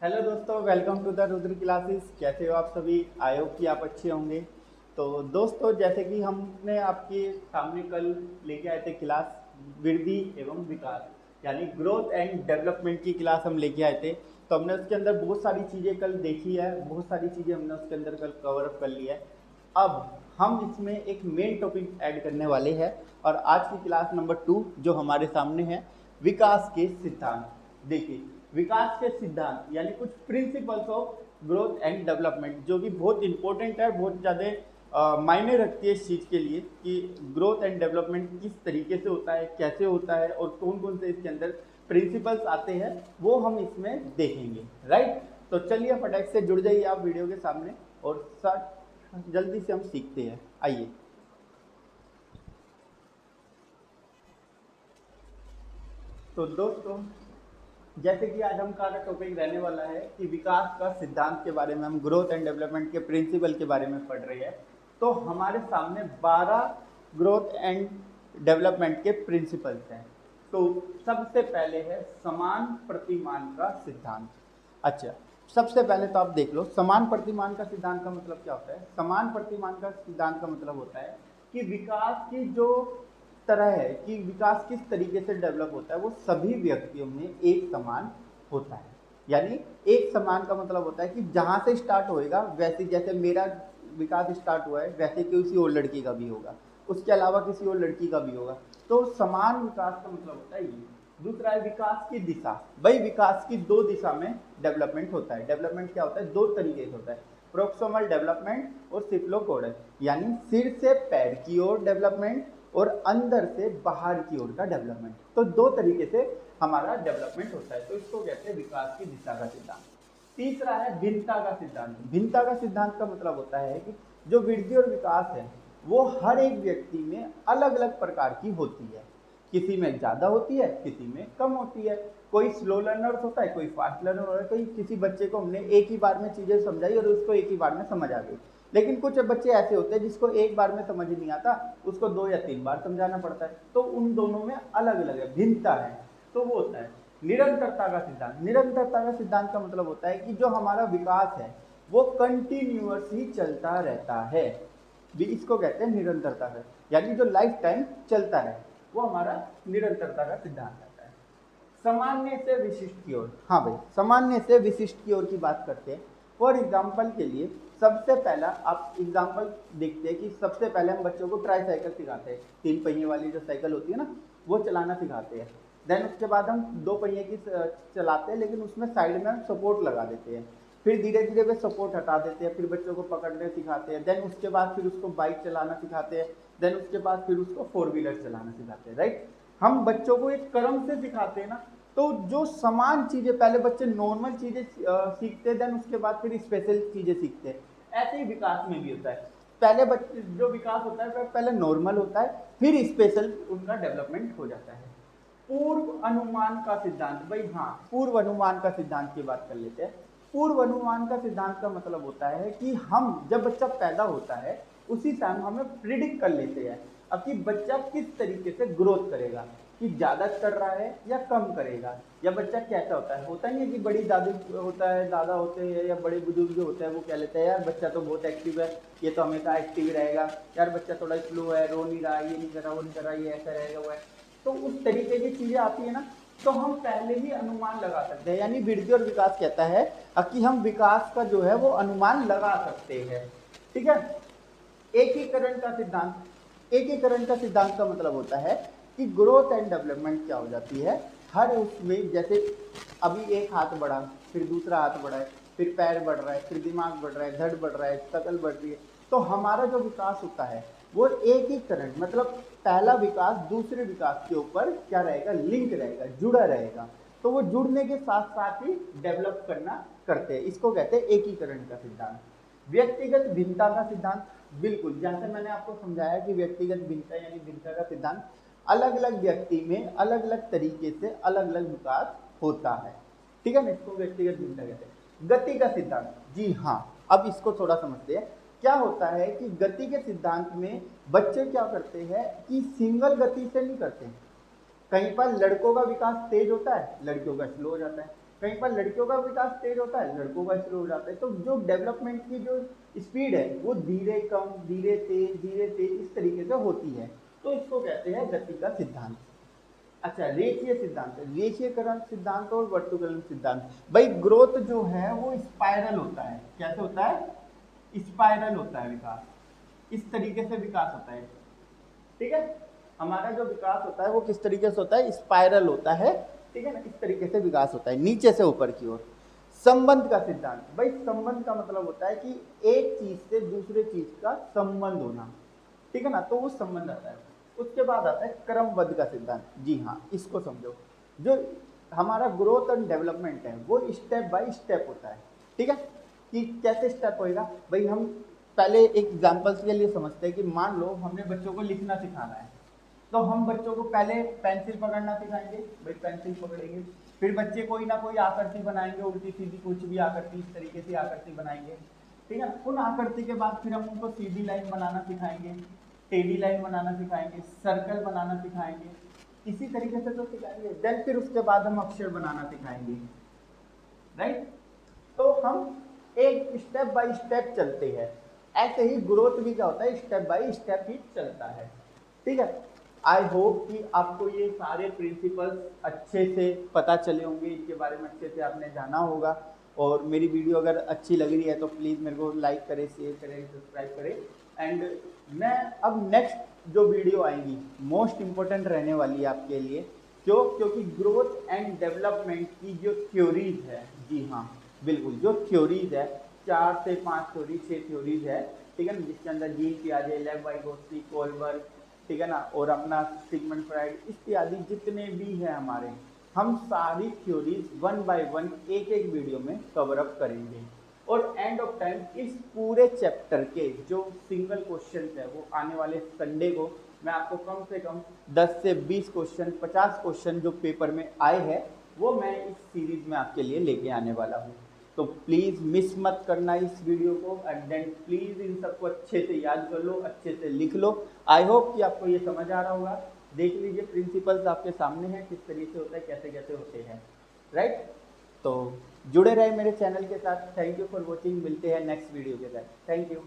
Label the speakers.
Speaker 1: Hello दोस्तों, welcome to the Rudra classes. कैसे हो आप सभी? आई होप कि आप अच्छे होंगे। तो दोस्तों, जैसे कि हमने आपके सामने कल लेके आए थे क्लास वृद्धि एवं विकास, यानी ग्रोथ एंड डेवलपमेंट की क्लास हम लेके आए थे। तो हमने उसके अंदर बहुत सारी चीज़ें कल देखी है, बहुत सारी चीज़ें हमने उसके अंदर कल कवर अप कर लिया है। अब हम इसमें एक मेन टॉपिक ऐड करने वाले हैं, और आज की क्लास नंबर 2 जो हमारे सामने है, विकास के सिद्धांत। देखिए, विकास के सिद्धांत यानी कुछ principles of growth and development, जो कि बहुत इंपॉर्टेंट है, बहुत ज़्यादा मायने रखती है इस चीज़ के लिए कि ग्रोथ एंड डेवलपमेंट किस तरीके से होता है, कैसे होता है, और कौन कौन से इसके अंदर प्रिंसिपल्स आते हैं, वो हम इसमें देखेंगे। राइट? तो चलिए फटाक से जुड़ जाइए आप वीडियो के सामने, और जल्दी से हम सीखते हैं। आइए। तो दोस्तों, जैसे कि आज हम का टॉपिक रहने वाला है कि विकास का सिद्धांत के बारे में, हम ग्रोथ एंड डेवलपमेंट के प्रिंसिपल के बारे में पढ़ रहे हैं। तो हमारे सामने 12 ग्रोथ एंड डेवलपमेंट के प्रिंसिपल्स हैं। तो सबसे पहले है समान प्रतिमान का सिद्धांत। अच्छा, सबसे पहले तो आप देख लो, समान प्रतिमान का सिद्धांत का मतलब क्या होता है। समान प्रतिमान का सिद्धांत का मतलब होता है कि विकास की जो तरह है कि विकास किस तरीके से डेवलप होता है, वो सभी व्यक्तियों में एक समान होता है। यानी एक समान का मतलब होता है कि जहां से स्टार्ट होएगा, वैसे जैसे मेरा विकास स्टार्ट हुआ है, वैसे किसी और लड़की का भी होगा, उसके अलावा किसी और लड़की का भी होगा। तो समान विकास का मतलब होता है ये। दूसरा है विकास की दिशा। भाई, विकास की दो दिशा में डेवलपमेंट होता है। डेवलपमेंट क्या होता है? दो तरीके से होता है, प्रोक्सोमल डेवलपमेंट और सिफ्लोकोडल, यानी सिर से पैर की ओर डेवलपमेंट और अंदर से बाहर की ओर का डेवलपमेंट। तो दो तरीके से हमारा डेवलपमेंट होता है। तो इसको कहते हैं विकास की दिशा का सिद्धांत। तीसरा है भिन्नता का सिद्धांत। भिन्नता का सिद्धांत का मतलब होता है कि जो वृद्धि और विकास है, वो हर एक व्यक्ति में अलग अलग प्रकार की होती है। किसी में ज़्यादा होती है, किसी में कम होती है। कोई स्लो लर्नर होता है, कोई फास्ट लर्नर होता है। कोई किसी बच्चे को हमने एक ही बार में चीज़ें समझाई और उसको एक ही बार में समझ आ गई। लेकिन कुछ बच्चे ऐसे होते हैं जिसको एक बार में समझ नहीं आता, उसको 2 या 3 बार समझाना पड़ता है। तो उन दोनों में अलग अलग है, भिन्नता है। तो वो होता है निरंतरता का सिद्धांत। निरंतरता का सिद्धांत का मतलब होता है कि जो हमारा विकास है, वो कंटिन्यूअस ही चलता रहता है। भी इसको कहते हैं निरंतरता है, यानी जो लाइफ टाइम चलता है, वो हमारा निरंतरता का सिद्धांत आता है। सामान्य से विशिष्ट की ओर। हाँ भाई, सामान्य से विशिष्ट की ओर की बात करते हैं। फॉर एग्जाम्पल के लिए सबसे पहला आप एग्जाम्पल देखते हैं कि सबसे पहले हम बच्चों को ट्राईसाइकिल सिखाते हैं। 3 पहिए वाली जो साइकिल होती है ना, वो चलाना सिखाते हैं। देन उसके बाद हम 2 पहिए की चलाते हैं, लेकिन उसमें साइड में हम सपोर्ट लगा देते हैं। फिर धीरे धीरे वे सपोर्ट हटा देते हैं, फिर बच्चों को पकड़ने सिखाते हैं। देन उसके बाद फिर उसको बाइक चलाना सिखाते हैं। देन उसके बाद फिर उसको 4 व्हीलर चलाना सिखाते हैं। राइट? हम बच्चों को एक क्रम से सिखाते हैं ना। तो जो समान चीजें, पहले बच्चे नॉर्मल चीजें सीखते हैं, देन उसके बाद फिर स्पेशल चीजें सीखते हैं। ऐसे ही विकास में भी होता है। पहले बच्चे जो विकास होता है वह पहले नॉर्मल होता है, फिर स्पेशल उनका डेवलपमेंट हो जाता है। पूर्व अनुमान का सिद्धांत। भाई हाँ, पूर्व अनुमान का सिद्धांत की बात कर लेते हैं। पूर्व अनुमान का सिद्धांत का मतलब होता है कि हम जब बच्चा पैदा होता है, उसी टाइम हमें प्रिडिक्ट कर लेते हैं अब कि बच्चा किस तरीके से ग्रोथ करेगा, कि ज़्यादा कर रहा है या कम करेगा, या बच्चा कैसा होता है। होता नहीं है कि बड़ी दादी होता है, दादा होते हैं या बड़े बुजुर्ग जो होते हैं, वो कह लेते हैं यार बच्चा तो बहुत एक्टिव है, ये तो हमेशा एक्टिव रहेगा। यार बच्चा थोड़ा स्लो है, रो नहीं रहा, ये नहीं कर रहा, वो नहीं कर रहा, ये ऐसा रहेगा, वो है। तो उस तरीके की चीज़ें आती है ना, तो हम पहले ही अनुमान लगा सकते हैं। यानी वृद्धि और विकास कहता है कि हम विकास का जो है वो अनुमान लगा सकते हैं। ठीक है? एकीकरण का सिद्धांत। एकीकरण का सिद्धांत का मतलब होता है कि ग्रोथ एंड डेवलपमेंट क्या हो जाती है, हर उसमें जैसे अभी एक हाथ बढ़ा, फिर दूसरा हाथ बढ़ा है, फिर पैर बढ़ रहा है, फिर दिमाग बढ़ रहा है, धड़ बढ़ रहा है, शकल बढ़ रही है। तो हमारा जो विकास होता है वो एकीकरण, मतलब पहला विकास दूसरे विकास के ऊपर क्या रहेगा, लिंक रहेगा, जुड़ा रहेगा। तो वो जुड़ने के साथ साथ ही डेवलप करना करते हैं। इसको कहते हैं एकीकरण का सिद्धांत। व्यक्तिगत भिन्नता का सिद्धांत। बिल्कुल, जैसे मैंने आपको समझाया कि व्यक्तिगत भिन्नता यानी भिन्नता का सिद्धांत, अलग अलग व्यक्ति में अलग अलग तरीके से अलग अलग विकास होता है। ठीक है ना? इसको व्यक्तिगत भिन्नता कहते हैं। गति का सिद्धांत। जी हाँ, अब इसको थोड़ा समझते हैं। क्या होता है कि गति के सिद्धांत में बच्चे क्या करते हैं कि सिंगल गति से नहीं करते। कहीं पर लड़कों का विकास तेज होता है, लड़कियों का स्लो हो जाता है। कहीं पर लड़कियों का विकास तेज होता है, लड़कों का स्लो हो जाता है। तो जो डेवलपमेंट की जो स्पीड है वो धीरे कम, धीरे तेज इस तरीके से होती है। तो इसको कहते हैं गति का सिद्धांत। अच्छा, रेखीय सिद्धांत, रेखीयकरण सिद्धांत और वर्तुकलन सिद्धांत। भाई ग्रोथ जो है वो स्पाइरल होता है। कैसे होता है? स्पाइरल होता है विकास, इस तरीके से विकास होता है। ठीक है, हमारा जो विकास होता है वो किस तरीके से होता है? स्पाइरल होता है। ठीक है ना, इस तरीके से विकास होता है नीचे से ऊपर की ओर। संबंध का सिद्धांत, भाई संबंध का मतलब होता है कि एक चीज से दूसरे चीज का संबंध होना। ठीक है ना, तो वो संबंध आता है। उसके बाद आता है क्रमबद्ध का सिद्धांत। जी हाँ, इसको समझो। जो हमारा ग्रोथ एंड डेवलपमेंट है वो स्टेप बाय स्टेप होता है। ठीक है, कि कैसे स्टेप होएगा? भाई हम पहले एक एग्जांपल्स के लिए समझते हैं कि मान लो हमने बच्चों को लिखना सिखाना है, तो हम बच्चों को पहले पेंसिल पकड़ना सिखाएंगे। भाई पेंसिल पकड़ेंगे, फिर बच्चे कोई ना कोई आकृति बनाएंगे, उल्टी सीधी कुछ भी आकृति, इस तरीके से आकृति बनाएंगे। ठीक है, उन आकृति के बाद फिर हम उनको सीधी लाइन बनाना सिखाएंगे, टेढ़ी लाइन बनाना सिखाएंगे, सर्कल बनाना सिखाएंगे, इसी तरीके से तो सिखाएंगे। देन फिर उसके बाद हम अक्षर बनाना सिखाएंगे। राइट, तो हम एक स्टेप बाय स्टेप चलते हैं। ऐसे ही ग्रोथ भी क्या होता है? स्टेप बाय स्टेप ही चलता है। ठीक है, आई होप कि आपको ये सारे प्रिंसिपल्स अच्छे से पता चले होंगे, इनके बारे में अच्छे से आपने जाना होगा। और मेरी वीडियो अगर अच्छी लग रही है तो प्लीज़ मेरे को लाइक करें, शेयर करें, सब्सक्राइब करें। एंड मैं अब नेक्स्ट जो वीडियो आएंगी मोस्ट इम्पोर्टेंट रहने वाली है आपके लिए। क्यों? क्योंकि ग्रोथ एंड डेवलपमेंट की जो थ्योरीज है, जी हाँ बिल्कुल, जो थ्योरीज है 4 से 5 थ्योरी, 6 थ्योरीज है। ठीक है ना, जिसके अंदर जीन पियाजे, लेव वाइगोत्स्की, कोलबर्ग, ठीक है ना, और अपना सिगमंड फ्राइड इत्यादि जितने भी हैं हमारे, हम सारी थ्योरीज 1 बाय 1 एक एक वीडियो में कवर अप करेंगे। और एंड ऑफ टाइम इस पूरे चैप्टर के जो सिंगल क्वेश्चन है वो आने वाले संडे को मैं आपको कम से कम 10 से 20 क्वेश्चन, 50 क्वेश्चन जो पेपर में आए हैं वो मैं इस सीरीज में आपके लिए लेके आने वाला हूँ। तो प्लीज़ मिस मत करना इस वीडियो को। एंड देन प्लीज़ इन सबको अच्छे से याद कर लो, अच्छे से लिख लो। आई होप कि आपको ये समझ आ रहा होगा। देख लीजिए प्रिंसिपल्स आपके सामने हैं, किस तरीके से होता है, कैसे कैसे होते हैं। राइट, तो जुड़े रहे मेरे चैनल के साथ। Thank you for watching. मिलते हैं नेक्स्ट वीडियो के साथ। Thank you.